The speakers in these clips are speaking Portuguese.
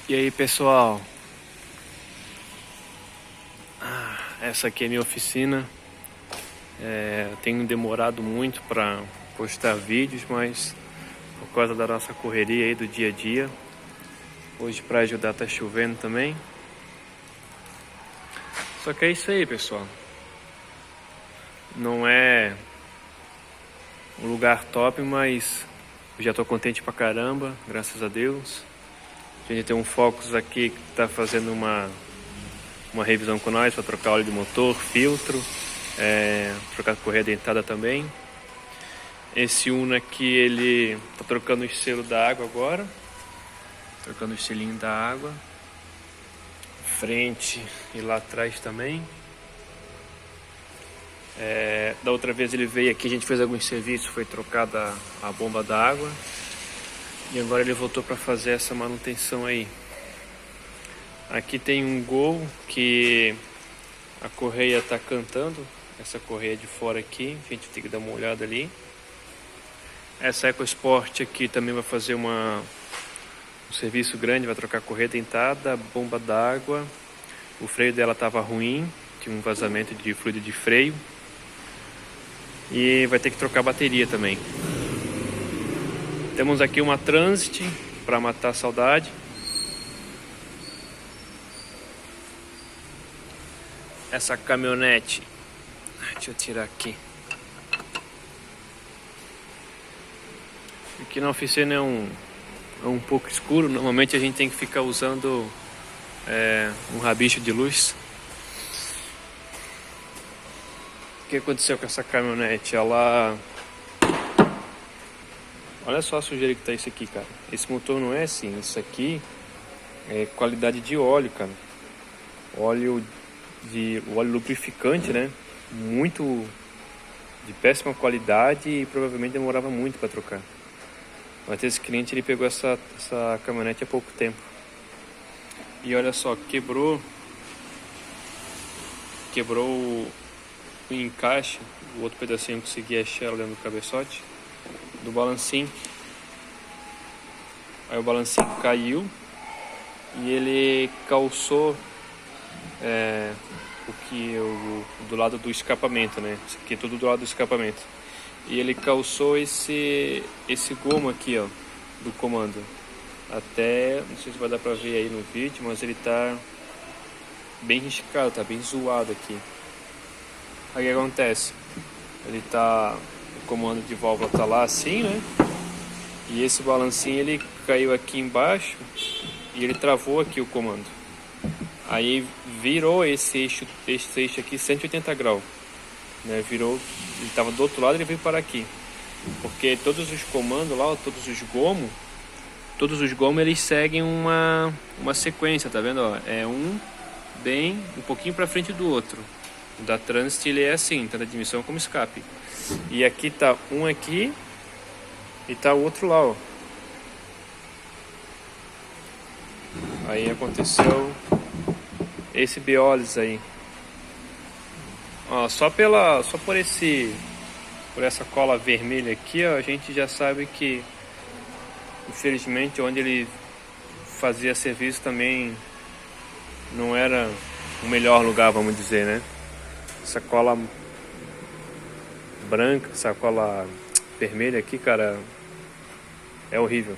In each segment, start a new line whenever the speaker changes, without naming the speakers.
E aí, pessoal, essa aqui é minha oficina. Tenho demorado muito para postar vídeos, mas por causa da nossa correria aí do dia a dia, hoje para ajudar tá chovendo também. Só que é isso aí, pessoal, não é um lugar top, mas eu já tô contente pra caramba, graças a Deus. A gente tem um Focus aqui que tá fazendo uma revisão com nós para trocar óleo de motor, filtro, trocar correia dentada também. Esse Uno aqui, ele tá trocando o selo da água agora, trocando o selinho da água, frente e lá atrás também. Da outra vez ele veio aqui, a gente fez alguns serviços, foi trocada a bomba da água e agora ele voltou para fazer essa manutenção aí. Aqui tem um Gol que a correia tá cantando, essa correia de fora aqui, a gente tem que dar uma olhada ali. Essa EcoSport aqui também vai fazer um serviço grande, vai trocar correia dentada, bomba d'água. O freio dela estava ruim, tinha um vazamento de fluido de freio. E vai ter que trocar a bateria também. Temos aqui uma Transit para matar a saudade. Essa caminhonete, deixa eu tirar aqui. Aqui na oficina é um pouco escuro. Normalmente a gente tem que ficar usando um rabicho de luz. O que aconteceu com essa caminhonete? Olha só a sujeira que tá isso aqui, cara. Esse motor não é assim. Isso aqui é qualidade de óleo, cara. Óleo lubrificante, né? Muito de péssima qualidade e provavelmente demorava muito para trocar. Mas esse cliente, ele pegou essa caminhonete há pouco tempo. E olha só, quebrou o encaixe, o outro pedacinho que conseguia achar dentro do cabeçote do balancinho. Aí o balancinho caiu e ele calçou do lado do escapamento, né? Isso aqui é tudo do lado do escapamento. E ele calçou esse gomo aqui, ó, do comando. Até, não sei se vai dar pra ver aí no vídeo, mas ele tá bem riscado, tá bem zoado aqui. Aí o que acontece? O comando de válvula tá lá assim, né? E esse balancinho, ele caiu aqui embaixo e ele travou aqui o comando. Aí virou esse eixo aqui 180 graus, né? Virou, ele estava do outro lado, ele veio para aqui. Porque todos os comandos lá, todos os gomos eles seguem uma sequência, tá vendo? Ó, um pouquinho para frente do outro. O da Transit, ele é assim, tanto a admissão como escape. E aqui tá um aqui e tá o outro lá, ó. Aí aconteceu esse biólise aí. Ó, só por essa cola vermelha aqui, ó, a gente já sabe que, infelizmente, onde ele fazia serviço também não era o melhor lugar, vamos dizer, né? Essa cola branca, essa cola vermelha aqui, cara, é horrível.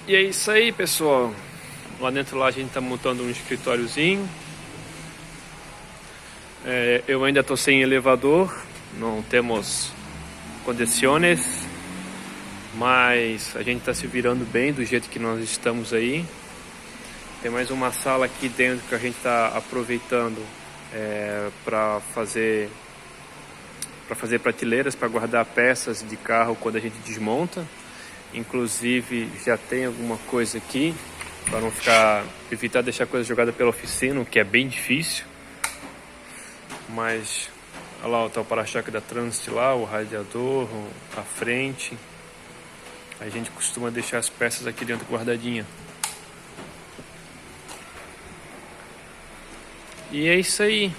E é isso aí, pessoal. Lá dentro a gente tá montando um escritóriozinho. Eu ainda tô sem elevador, não temos condições, mas a gente tá se virando bem do jeito que nós estamos aí. Tem mais uma sala aqui dentro que a gente tá aproveitando para fazer prateleiras para guardar peças de carro quando a gente desmonta. Inclusive já tem alguma coisa aqui para não evitar deixar coisa jogada pela oficina, o que é bem difícil. Mas olha lá, tá o para-choque da Transit lá, o radiador, a frente. A gente costuma deixar as peças aqui dentro guardadinha. E é isso aí.